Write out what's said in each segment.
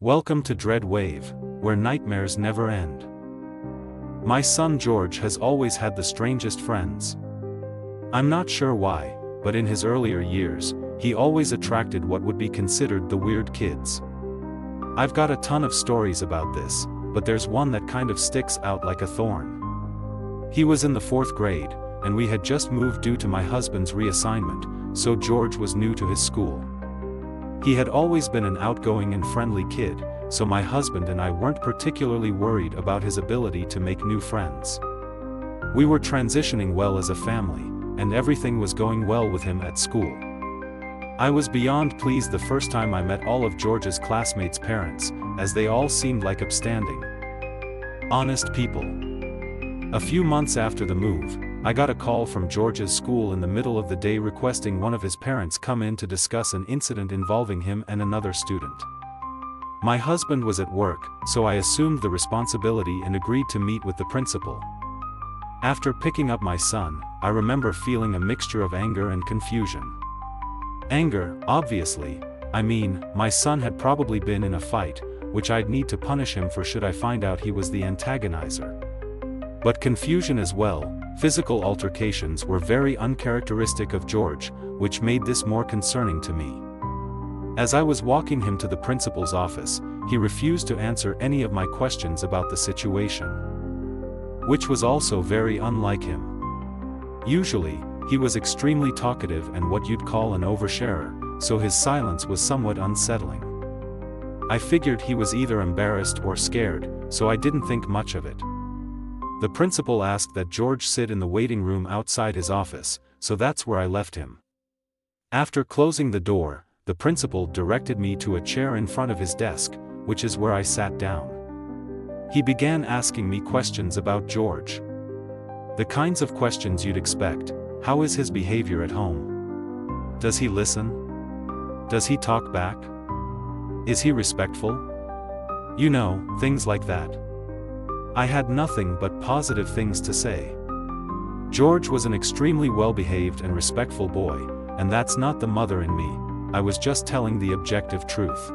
Welcome to Dread Wave, where nightmares never end. My son George has always had the strangest friends. I'm not sure why, but in his earlier years, he always attracted what would be considered the weird kids. I've got a ton of stories about this, but there's one that kind of sticks out like a thorn. He was in the 4th grade, and we had just moved due to my husband's reassignment, so George was new to his school. He had always been an outgoing and friendly kid, so my husband and I weren't particularly worried about his ability to make new friends. We were transitioning well as a family, and everything was going well with him at school. I was beyond pleased the first time I met all of George's classmates' parents, as they all seemed like upstanding, honest people. A few months after the move, I got a call from George's school in the middle of the day requesting one of his parents come in to discuss an incident involving him and another student. My husband was at work, so I assumed the responsibility and agreed to meet with the principal. After picking up my son, I remember feeling a mixture of anger and confusion. Anger, obviously. I mean, my son had probably been in a fight, which I'd need to punish him for should I find out he was the antagonizer. But confusion as well. Physical altercations were very uncharacteristic of George, which made this more concerning to me. As I was walking him to the principal's office, he refused to answer any of my questions about the situation, which was also very unlike him. Usually, he was extremely talkative and what you'd call an oversharer, so his silence was somewhat unsettling. I figured he was either embarrassed or scared, so I didn't think much of it. The principal asked that George sit in the waiting room outside his office, so that's where I left him. After closing the door, the principal directed me to a chair in front of his desk, which is where I sat down. He began asking me questions about George. The kinds of questions you'd expect. How is his behavior at home? Does he listen? Does he talk back? Is he respectful? You know, things like that. I had nothing but positive things to say. George was an extremely well-behaved and respectful boy, and that's not the mother in me, I was just telling the objective truth.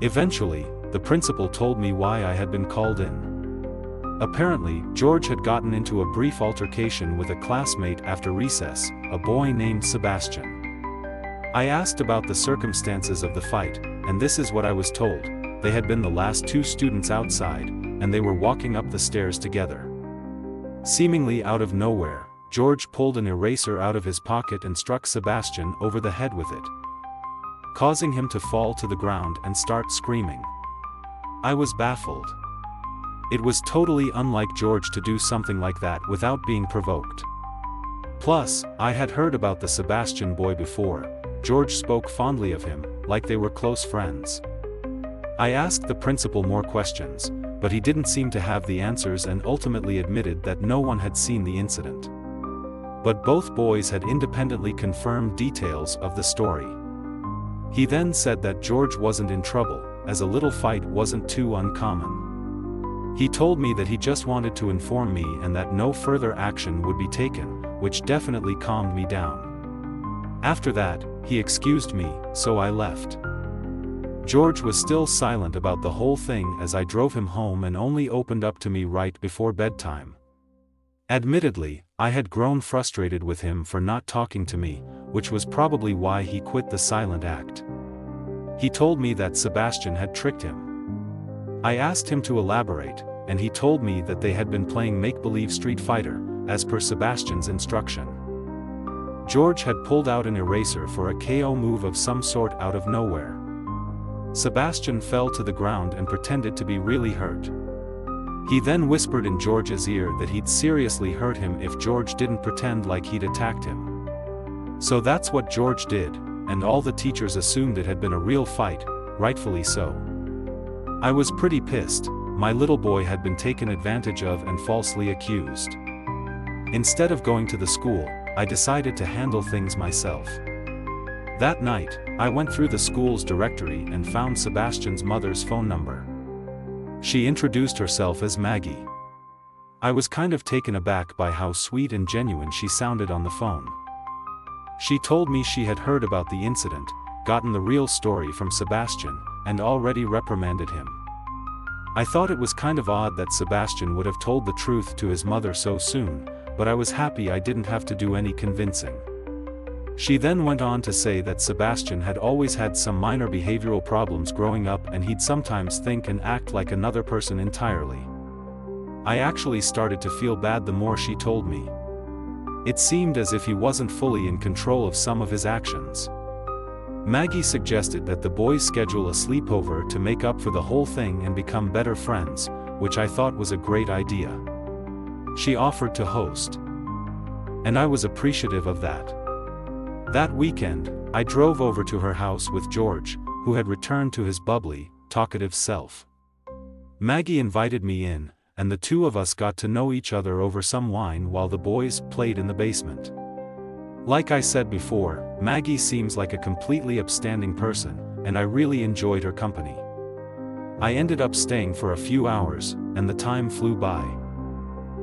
Eventually, the principal told me why I had been called in. Apparently, George had gotten into a brief altercation with a classmate after recess, a boy named Sebastian. I asked about the circumstances of the fight, and this is what I was told. They had been the last 2 students outside, and they were walking up the stairs together. Seemingly out of nowhere, George pulled an eraser out of his pocket and struck Sebastian over the head with it, causing him to fall to the ground and start screaming. I was baffled. It was totally unlike George to do something like that without being provoked. Plus, I had heard about the Sebastian boy before. George spoke fondly of him, like they were close friends. I asked the principal more questions, but he didn't seem to have the answers and ultimately admitted that no one had seen the incident. But both boys had independently confirmed details of the story. He then said that George wasn't in trouble, as a little fight wasn't too uncommon. He told me that he just wanted to inform me and that no further action would be taken, which definitely calmed me down. After that, he excused me, so I left. George was still silent about the whole thing as I drove him home and only opened up to me right before bedtime. Admittedly, I had grown frustrated with him for not talking to me, which was probably why he quit the silent act. He told me that Sebastian had tricked him. I asked him to elaborate, and he told me that they had been playing make-believe Street Fighter, as per Sebastian's instruction. George had pulled out an eraser for a KO move of some sort out of nowhere. Sebastian fell to the ground and pretended to be really hurt. He then whispered in George's ear that he'd seriously hurt him if George didn't pretend like he'd attacked him. So that's what George did, and all the teachers assumed it had been a real fight, rightfully so. I was pretty pissed. My little boy had been taken advantage of and falsely accused. Instead of going to the school, I decided to handle things myself. That night, I went through the school's directory and found Sebastian's mother's phone number. She introduced herself as Maggie. I was kind of taken aback by how sweet and genuine she sounded on the phone. She told me she had heard about the incident, gotten the real story from Sebastian, and already reprimanded him. I thought it was kind of odd that Sebastian would have told the truth to his mother so soon, but I was happy I didn't have to do any convincing. She then went on to say that Sebastian had always had some minor behavioral problems growing up and he'd sometimes think and act like another person entirely. I actually started to feel bad the more she told me. It seemed as if he wasn't fully in control of some of his actions. Maggie suggested that the boys schedule a sleepover to make up for the whole thing and become better friends, which I thought was a great idea. She offered to host. And I was appreciative of that. That weekend, I drove over to her house with George, who had returned to his bubbly, talkative self. Maggie invited me in, and the two of us got to know each other over some wine while the boys played in the basement. Like I said before, Maggie seems like a completely upstanding person, and I really enjoyed her company. I ended up staying for a few hours, and the time flew by.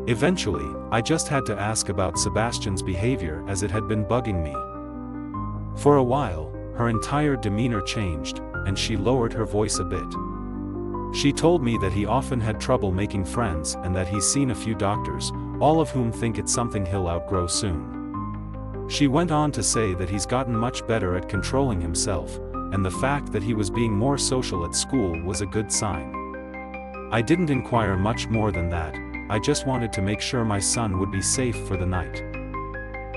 Eventually, I just had to ask about Sebastian's behavior as it had been bugging me. For a while, her entire demeanor changed, and she lowered her voice a bit. She told me that he often had trouble making friends and that he's seen a few doctors, all of whom think it's something he'll outgrow soon. She went on to say that he's gotten much better at controlling himself, and the fact that he was being more social at school was a good sign. I didn't inquire much more than that, I just wanted to make sure my son would be safe for the night.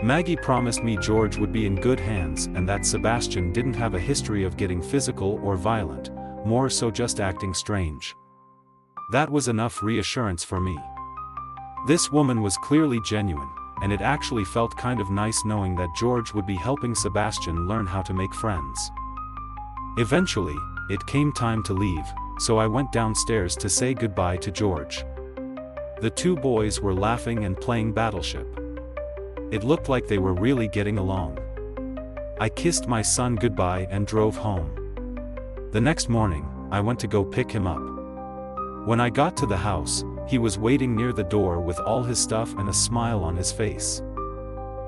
Maggie promised me George would be in good hands and that Sebastian didn't have a history of getting physical or violent, more so just acting strange. That was enough reassurance for me. This woman was clearly genuine, and it actually felt kind of nice knowing that George would be helping Sebastian learn how to make friends. Eventually, it came time to leave, so I went downstairs to say goodbye to George. The two boys were laughing and playing Battleship. It looked like they were really getting along. I kissed my son goodbye and drove home. The next morning, I went to go pick him up. When I got to the house, he was waiting near the door with all his stuff and a smile on his face.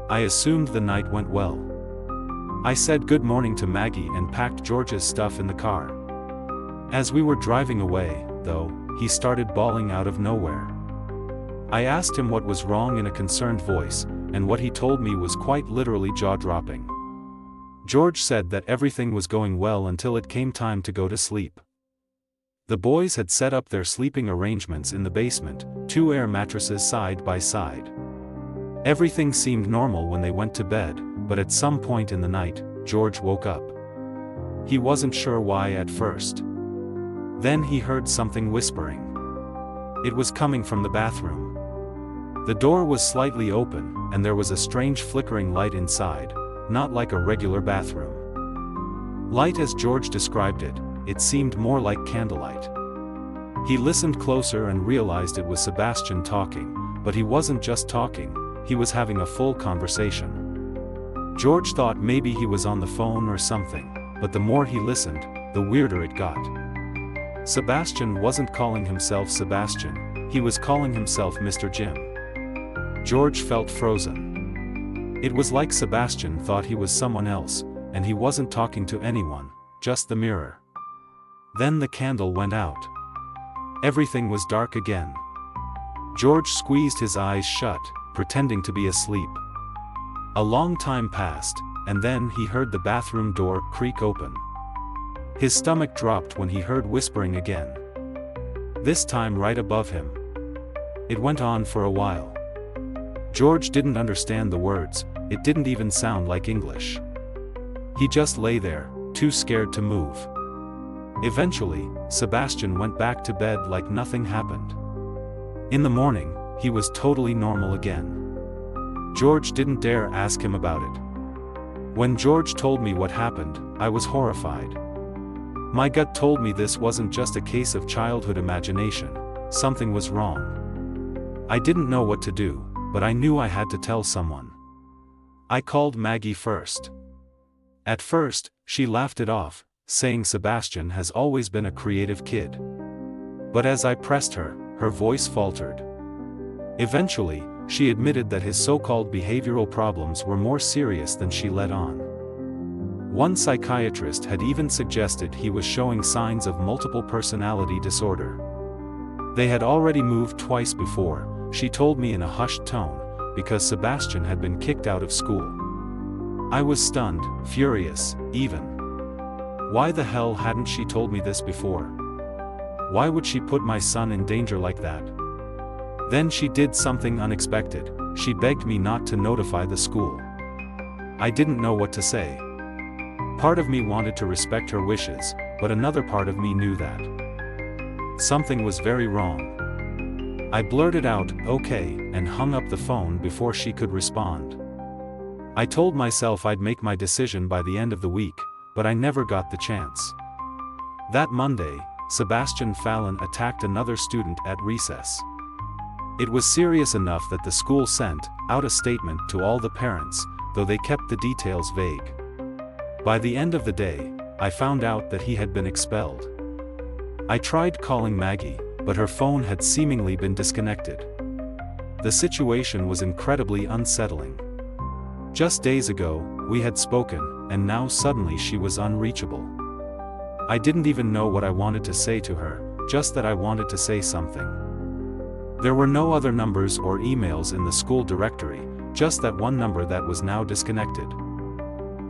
I assumed the night went well. I said good morning to Maggie and packed George's stuff in the car. As we were driving away, though, he started bawling out of nowhere. I asked him what was wrong in a concerned voice, and what he told me was quite literally jaw-dropping. George said that everything was going well until it came time to go to sleep. The boys had set up their sleeping arrangements in the basement, 2 air mattresses side by side. Everything seemed normal when they went to bed, but at some point in the night, George woke up. He wasn't sure why at first. Then he heard something whispering. It was coming from the bathroom. The door was slightly open, and there was a strange flickering light inside, not like a regular bathroom. Light as George described it, it seemed more like candlelight. He listened closer and realized it was Sebastian talking, but he wasn't just talking, he was having a full conversation. George thought maybe he was on the phone or something, but the more he listened, the weirder it got. Sebastian wasn't calling himself Sebastian, he was calling himself Mr. Jim. George felt frozen. It was like Sebastian thought he was someone else, and he wasn't talking to anyone, just the mirror. Then the candle went out. Everything was dark again. George squeezed his eyes shut, pretending to be asleep. A long time passed, and then he heard the bathroom door creak open. His stomach dropped when he heard whispering again. This time right above him. It went on for a while. George didn't understand the words, it didn't even sound like English. He just lay there, too scared to move. Eventually, Sebastian went back to bed like nothing happened. In the morning, he was totally normal again. George didn't dare ask him about it. When George told me what happened, I was horrified. My gut told me this wasn't just a case of childhood imagination, something was wrong. I didn't know what to do, but I knew I had to tell someone. I called Maggie first. At first, she laughed it off, saying Sebastian has always been a creative kid. But as I pressed her, her voice faltered. Eventually, she admitted that his so-called behavioral problems were more serious than she let on. One psychiatrist had even suggested he was showing signs of multiple personality disorder. They had already moved twice before, she told me in a hushed tone, because Sebastian had been kicked out of school. I was stunned, furious, even. Why the hell hadn't she told me this before? Why would she put my son in danger like that? Then she did something unexpected. She begged me not to notify the school. I didn't know what to say. Part of me wanted to respect her wishes, but another part of me knew that something was very wrong. I blurted out, "Okay," and hung up the phone before she could respond. I told myself I'd make my decision by the end of the week, but I never got the chance. That Monday, Sebastian Fallon attacked another student at recess. It was serious enough that the school sent out a statement to all the parents, though they kept the details vague. By the end of the day, I found out that he had been expelled. I tried calling Maggie, but her phone had seemingly been disconnected. The situation was incredibly unsettling. Just days ago, we had spoken, and now suddenly she was unreachable. I didn't even know what I wanted to say to her, just that I wanted to say something. There were no other numbers or emails in the school directory, just that one number that was now disconnected.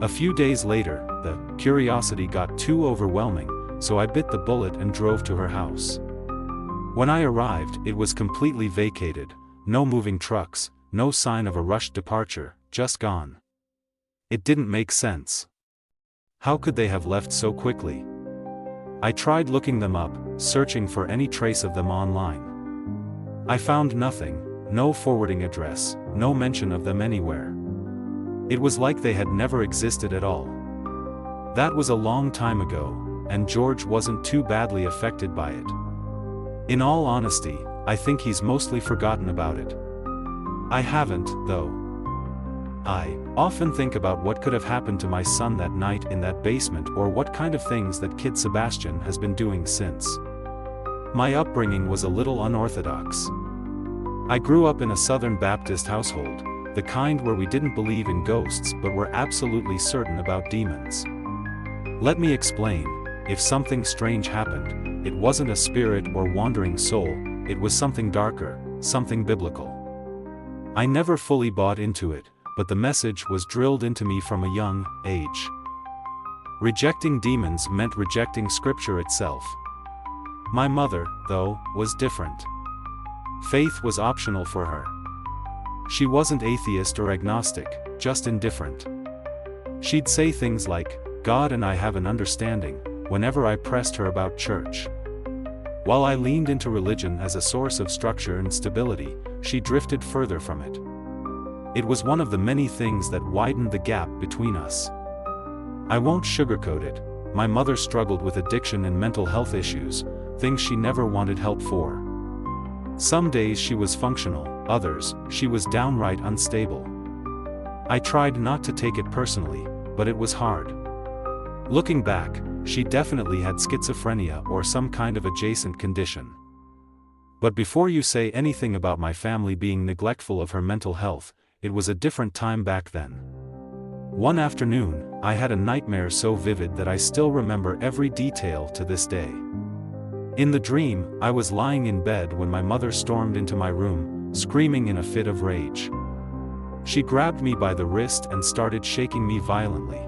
A few days later, the curiosity got too overwhelming, so I bit the bullet and drove to her house. When I arrived, it was completely vacated, no moving trucks, no sign of a rushed departure, just gone. It didn't make sense. How could they have left so quickly? I tried looking them up, searching for any trace of them online. I found nothing, no forwarding address, no mention of them anywhere. It was like they had never existed at all. That was a long time ago, and George wasn't too badly affected by it. In all honesty, I think he's mostly forgotten about it. I haven't, though. I often think about what could have happened to my son that night in that basement, or what kind of things that kid Sebastian has been doing since. My upbringing was a little unorthodox. I grew up in a Southern Baptist household, the kind where we didn't believe in ghosts but were absolutely certain about demons. Let me explain. If something strange happened, it wasn't a spirit or wandering soul, it was something darker, something biblical. I never fully bought into it, but the message was drilled into me from a young age. Rejecting demons meant rejecting Scripture itself. My mother, though, was different. Faith was optional for her. She wasn't atheist or agnostic, just indifferent. She'd say things like, "God and I have an understanding," whenever I pressed her about church. While I leaned into religion as a source of structure and stability, she drifted further from it. It was one of the many things that widened the gap between us. I won't sugarcoat it, my mother struggled with addiction and mental health issues, things she never wanted help for. Some days she was functional, others, she was downright unstable. I tried not to take it personally, but it was hard. Looking back, she definitely had schizophrenia or some kind of adjacent condition. But before you say anything about my family being neglectful of her mental health, it was a different time back then. One afternoon, I had a nightmare so vivid that I still remember every detail to this day. In the dream, I was lying in bed when my mother stormed into my room, screaming in a fit of rage. She grabbed me by the wrist and started shaking me violently.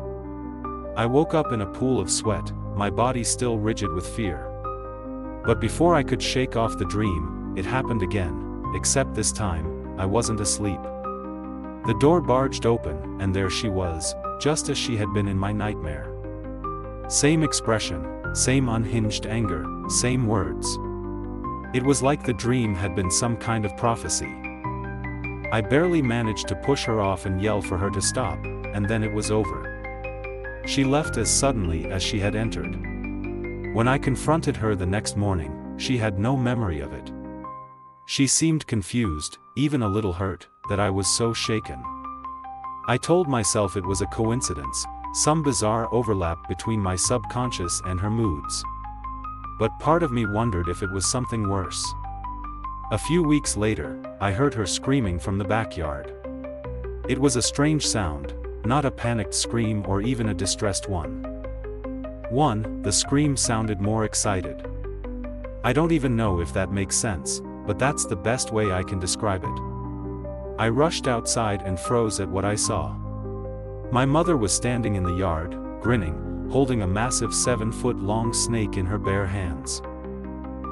I woke up in a pool of sweat, my body still rigid with fear. But before I could shake off the dream, it happened again, except this time, I wasn't asleep. The door barged open, and there she was, just as she had been in my nightmare. Same expression, same unhinged anger, same words. It was like the dream had been some kind of prophecy. I barely managed to push her off and yell for her to stop, and then it was over. She left as suddenly as she had entered. When I confronted her the next morning, she had no memory of it. She seemed confused, even a little hurt, that I was so shaken. I told myself it was a coincidence, some bizarre overlap between my subconscious and her moods. But part of me wondered if it was something worse. A few weeks later, I heard her screaming from the backyard. It was a strange sound, not a panicked scream or even a distressed one. The scream sounded more excited. I don't even know if that makes sense, but that's the best way I can describe it. I rushed outside and froze at what I saw. My mother was standing in the yard, grinning, holding a massive 7-foot-long snake in her bare hands.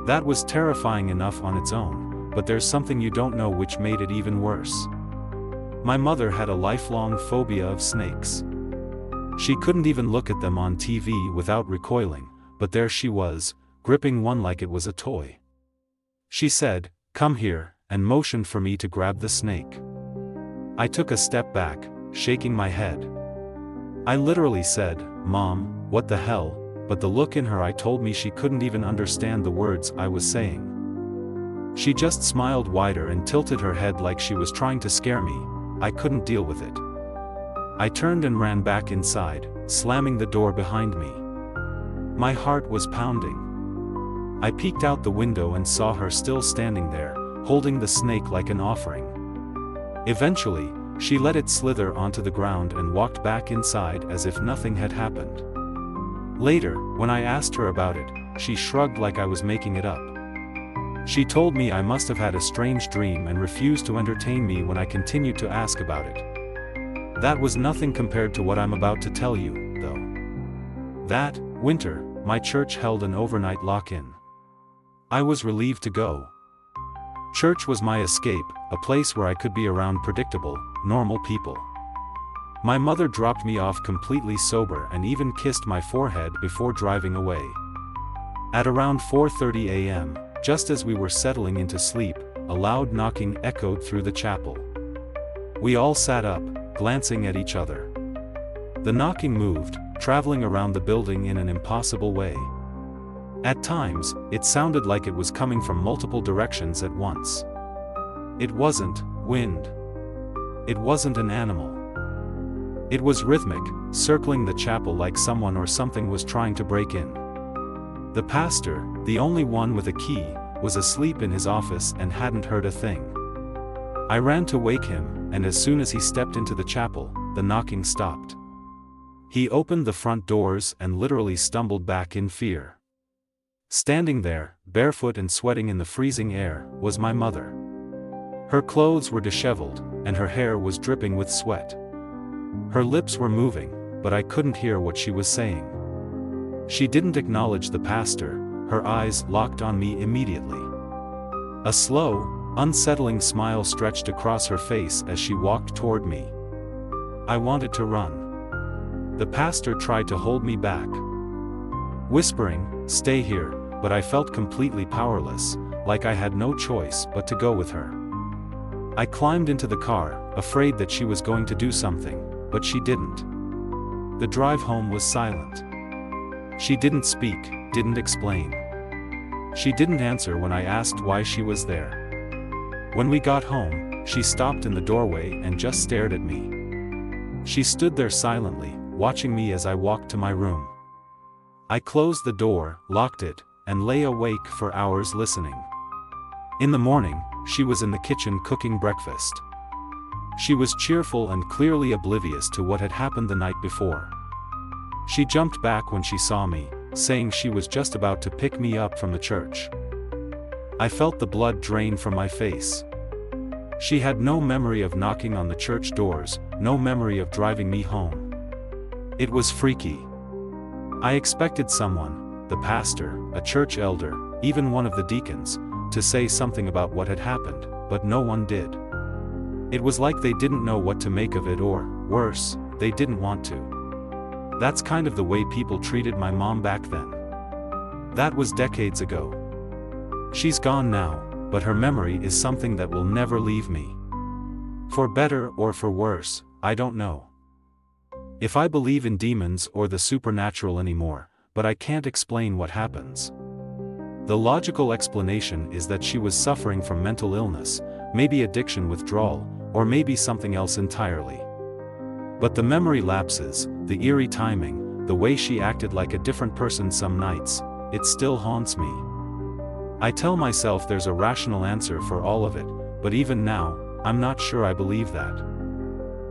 That was terrifying enough on its own, but there's something you don't know which made it even worse. My mother had a lifelong phobia of snakes. She couldn't even look at them on TV without recoiling, but there she was, gripping one like it was a toy. She said, "Come here," and motioned for me to grab the snake. I took a step back, shaking my head. I literally said, "Mom, what the hell?" but the look in her eye told me she couldn't even understand the words I was saying. She just smiled wider and tilted her head like she was trying to scare me. I couldn't deal with it. I turned and ran back inside, slamming the door behind me. My heart was pounding. I peeked out the window and saw her still standing there, holding the snake like an offering. Eventually, she let it slither onto the ground and walked back inside as if nothing had happened. Later, when I asked her about it, she shrugged like I was making it up. She told me I must have had a strange dream and refused to entertain me when I continued to ask about it. That was nothing compared to what I'm about to tell you, though. That winter, my church held an overnight lock-in. I was relieved to go. Church was my escape, a place where I could be around predictable, normal people. My mother dropped me off completely sober and even kissed my forehead before driving away. At around 4:30 a.m., just as we were settling into sleep, a loud knocking echoed through the chapel. We all sat up, glancing at each other. The knocking moved, traveling around the building in an impossible way. At times, it sounded like it was coming from multiple directions at once. It wasn't wind. It wasn't an animal. It was rhythmic, circling the chapel like someone or something was trying to break in. The pastor, the only one with a key, was asleep in his office and hadn't heard a thing. I ran to wake him, and as soon as he stepped into the chapel, the knocking stopped. He opened the front doors and literally stumbled back in fear. Standing there, barefoot and sweating in the freezing air, was my mother. Her clothes were disheveled, and her hair was dripping with sweat. Her lips were moving, but I couldn't hear what she was saying. She didn't acknowledge the pastor, her eyes locked on me immediately. A slow, unsettling smile stretched across her face as she walked toward me. I wanted to run. The pastor tried to hold me back, whispering, "Stay here," but I felt completely powerless, like I had no choice but to go with her. I climbed into the car, afraid that she was going to do something, but she didn't. The drive home was silent. She didn't speak, didn't explain. She didn't answer when I asked why she was there. When we got home, she stopped in the doorway and just stared at me. She stood there silently, watching me as I walked to my room. I closed the door, locked it, and lay awake for hours listening. In the morning, she was in the kitchen cooking breakfast. She was cheerful and clearly oblivious to what had happened the night before. She jumped back when she saw me, saying she was just about to pick me up from the church. I felt the blood drain from my face. She had no memory of knocking on the church doors, no memory of driving me home. It was freaky. I expected someone, the pastor, a church elder, even one of the deacons, to say something about what had happened, but no one did. It was like they didn't know what to make of it, or, worse, they didn't want to. That's kind of the way people treated my mom back then. That was decades ago. She's gone now, but her memory is something that will never leave me. For better or for worse, I don't know if I believe in demons or the supernatural anymore, but I can't explain what happens. The logical explanation is that she was suffering from mental illness, maybe addiction withdrawal, or maybe something else entirely. But the memory lapses, the eerie timing, the way she acted like a different person some nights, it still haunts me. I tell myself there's a rational answer for all of it, but even now, I'm not sure I believe that.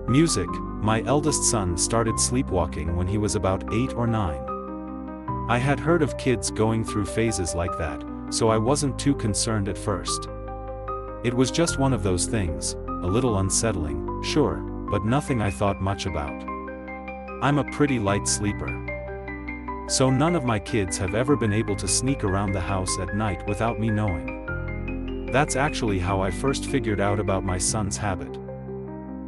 Music, my eldest son started sleepwalking when he was about 8 or 9. I had heard of kids going through phases like that, so I wasn't too concerned at first. It was just one of those things, a little unsettling, sure, but nothing I thought much about. I'm a pretty light sleeper. So none of my kids have ever been able to sneak around the house at night without me knowing. That's actually how I first figured out about my son's habit.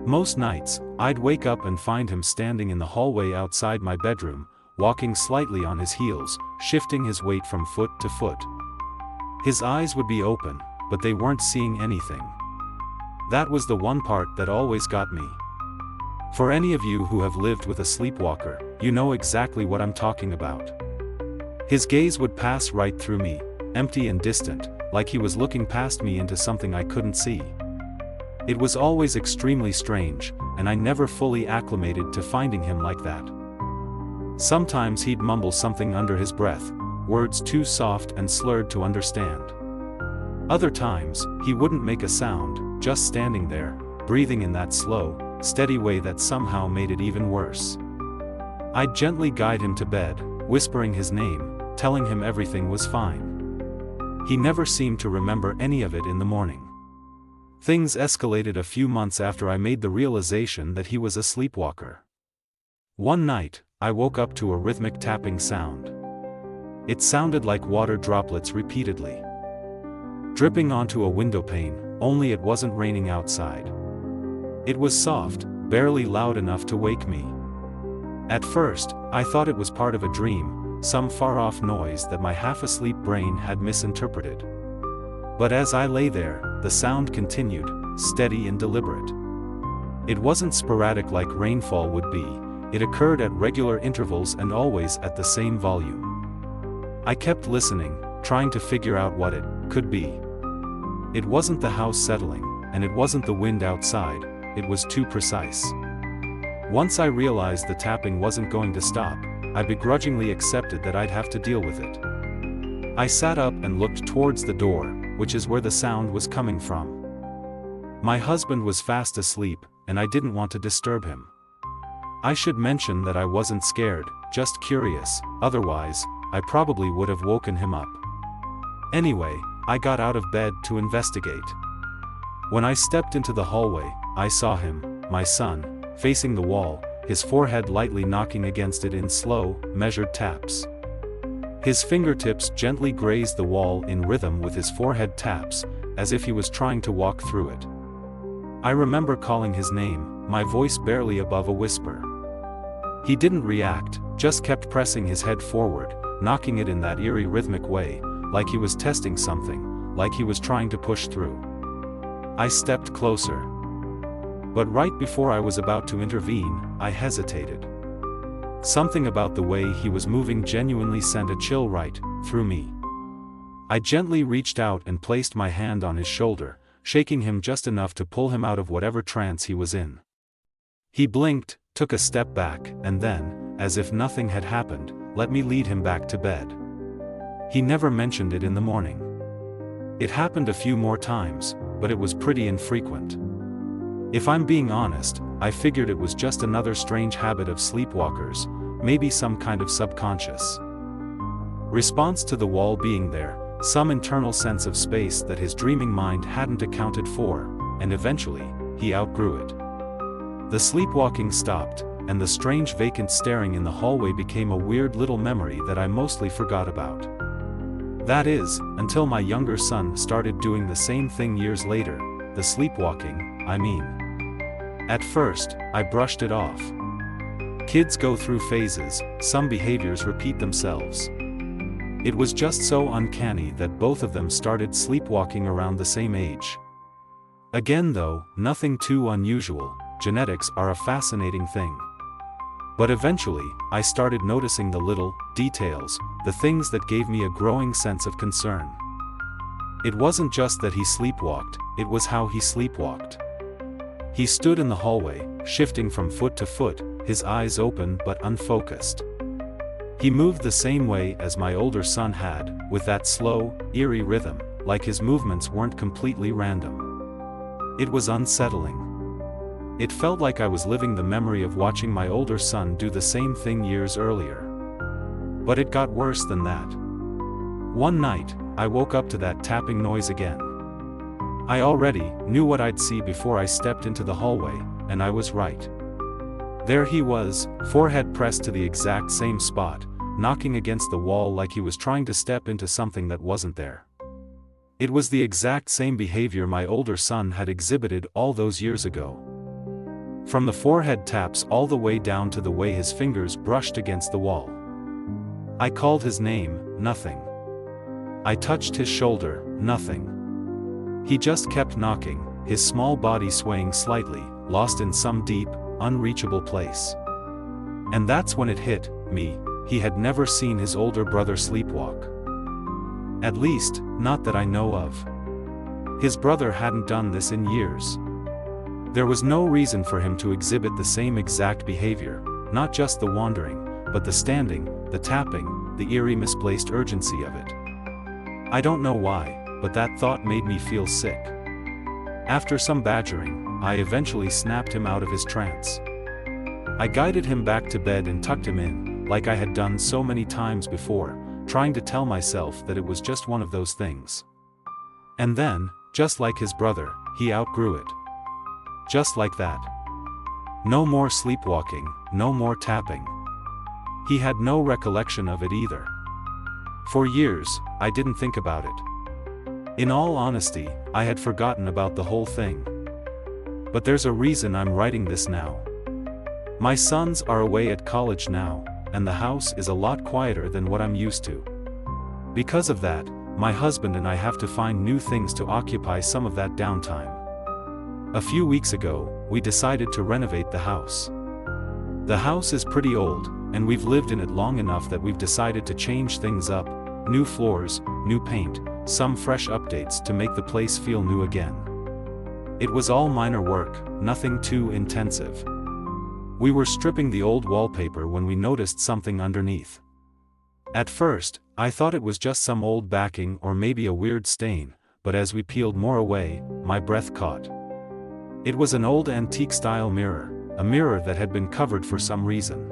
Most nights, I'd wake up and find him standing in the hallway outside my bedroom, walking slightly on his heels, shifting his weight from foot to foot. His eyes would be open, but they weren't seeing anything. That was the one part that always got me. For any of you who have lived with a sleepwalker, you know exactly what I'm talking about. His gaze would pass right through me, empty and distant, like he was looking past me into something I couldn't see. It was always extremely strange, and I never fully acclimated to finding him like that. Sometimes he'd mumble something under his breath, words too soft and slurred to understand. Other times, he wouldn't make a sound, just standing there, breathing in that slow, steady way that somehow made it even worse. I'd gently guide him to bed, whispering his name, telling him everything was fine. He never seemed to remember any of it in the morning. Things escalated a few months after I made the realization that he was a sleepwalker. One night, I woke up to a rhythmic tapping sound. It sounded like water droplets repeatedly dripping onto a window pane, only it wasn't raining outside. It was soft, barely loud enough to wake me. At first, I thought it was part of a dream, some far-off noise that my half-asleep brain had misinterpreted. But as I lay there, the sound continued, steady and deliberate. It wasn't sporadic like rainfall would be, it occurred at regular intervals and always at the same volume. I kept listening, trying to figure out what it could be. It wasn't the house settling, and it wasn't the wind outside, it was too precise. Once I realized the tapping wasn't going to stop, I begrudgingly accepted that I'd have to deal with it. I sat up and looked towards the door, which is where the sound was coming from. My husband was fast asleep, and I didn't want to disturb him. I should mention that I wasn't scared, just curious, otherwise, I probably would have woken him up. Anyway, I got out of bed to investigate. When I stepped into the hallway, I saw him, my son, facing the wall, his forehead lightly knocking against it in slow, measured taps. His fingertips gently grazed the wall in rhythm with his forehead taps, as if he was trying to walk through it. I remember calling his name, my voice barely above a whisper. He didn't react, just kept pressing his head forward, knocking it in that eerie rhythmic way, like he was testing something, like he was trying to push through. I stepped closer. But right before I was about to intervene, I hesitated. Something about the way he was moving genuinely sent a chill right through me. I gently reached out and placed my hand on his shoulder, shaking him just enough to pull him out of whatever trance he was in. He blinked, took a step back, and then, as if nothing had happened, let me lead him back to bed. He never mentioned it in the morning. It happened a few more times, but it was pretty infrequent. If I'm being honest, I figured it was just another strange habit of sleepwalkers, maybe some kind of subconscious response to the wall being there, some internal sense of space that his dreaming mind hadn't accounted for, and eventually, he outgrew it. The sleepwalking stopped, and the strange vacant staring in the hallway became a weird little memory that I mostly forgot about. That is, until my younger son started doing the same thing years later, the sleepwalking, I mean. At first, I brushed it off. Kids go through phases, some behaviors repeat themselves. It was just so uncanny that both of them started sleepwalking around the same age. Again though, nothing too unusual, genetics are a fascinating thing. But eventually, I started noticing the little details, the things that gave me a growing sense of concern. It wasn't just that he sleepwalked, it was how he sleepwalked. He stood in the hallway, shifting from foot to foot, his eyes open but unfocused. He moved the same way as my older son had, with that slow, eerie rhythm, like his movements weren't completely random. It was unsettling. It felt like I was living the memory of watching my older son do the same thing years earlier. But it got worse than that. One night, I woke up to that tapping noise again. I already knew what I'd see before I stepped into the hallway, and I was right. There he was, forehead pressed to the exact same spot, knocking against the wall like he was trying to step into something that wasn't there. It was the exact same behavior my older son had exhibited all those years ago. From the forehead taps all the way down to the way his fingers brushed against the wall. I called his name, nothing. I touched his shoulder, nothing. He just kept knocking, his small body swaying slightly, lost in some deep, unreachable place. And that's when it hit me, he had never seen his older brother sleepwalk. At least, not that I know of. His brother hadn't done this in years. There was no reason for him to exhibit the same exact behavior, not just the wandering, but the standing, the tapping, the eerie misplaced urgency of it. I don't know why, but that thought made me feel sick. After some badgering, I eventually snapped him out of his trance. I guided him back to bed and tucked him in, like I had done so many times before, trying to tell myself that it was just one of those things. And then, just like his brother, he outgrew it. Just like that. No more sleepwalking, no more tapping. He had no recollection of it either. For years, I didn't think about it. In all honesty, I had forgotten about the whole thing. But there's a reason I'm writing this now. My sons are away at college now, and the house is a lot quieter than what I'm used to. Because of that, my husband and I have to find new things to occupy some of that downtime. A few weeks ago, we decided to renovate the house. The house is pretty old, and we've lived in it long enough that we've decided to change things up, new floors, new paint, some fresh updates to make the place feel new again. It was all minor work, nothing too intensive. We were stripping the old wallpaper when we noticed something underneath. At first, I thought it was just some old backing or maybe a weird stain, but as we peeled more away, my breath caught. It was an old antique-style mirror, a mirror that had been covered for some reason.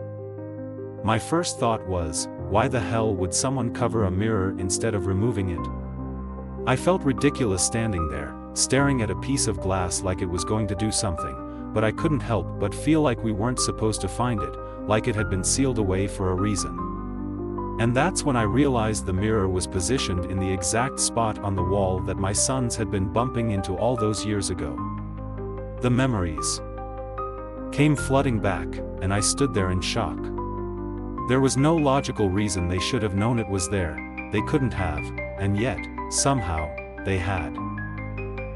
My first thought was, why the hell would someone cover a mirror instead of removing it? I felt ridiculous standing there, staring at a piece of glass like it was going to do something, but I couldn't help but feel like we weren't supposed to find it, like it had been sealed away for a reason. And that's when I realized the mirror was positioned in the exact spot on the wall that my sons had been bumping into all those years ago. The memories came flooding back, and I stood there in shock. There was no logical reason they should have known it was there, they couldn't have, and yet, somehow, they had.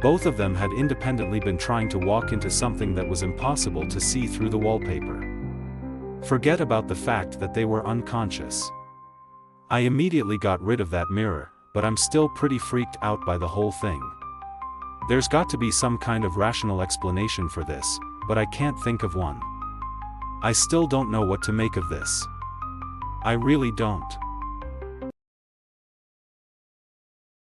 Both of them had independently been trying to walk into something that was impossible to see through the wallpaper. Forget about the fact that they were unconscious. I immediately got rid of that mirror, but I'm still pretty freaked out by the whole thing. There's got to be some kind of rational explanation for this, but I can't think of one. I still don't know what to make of this. I really don't.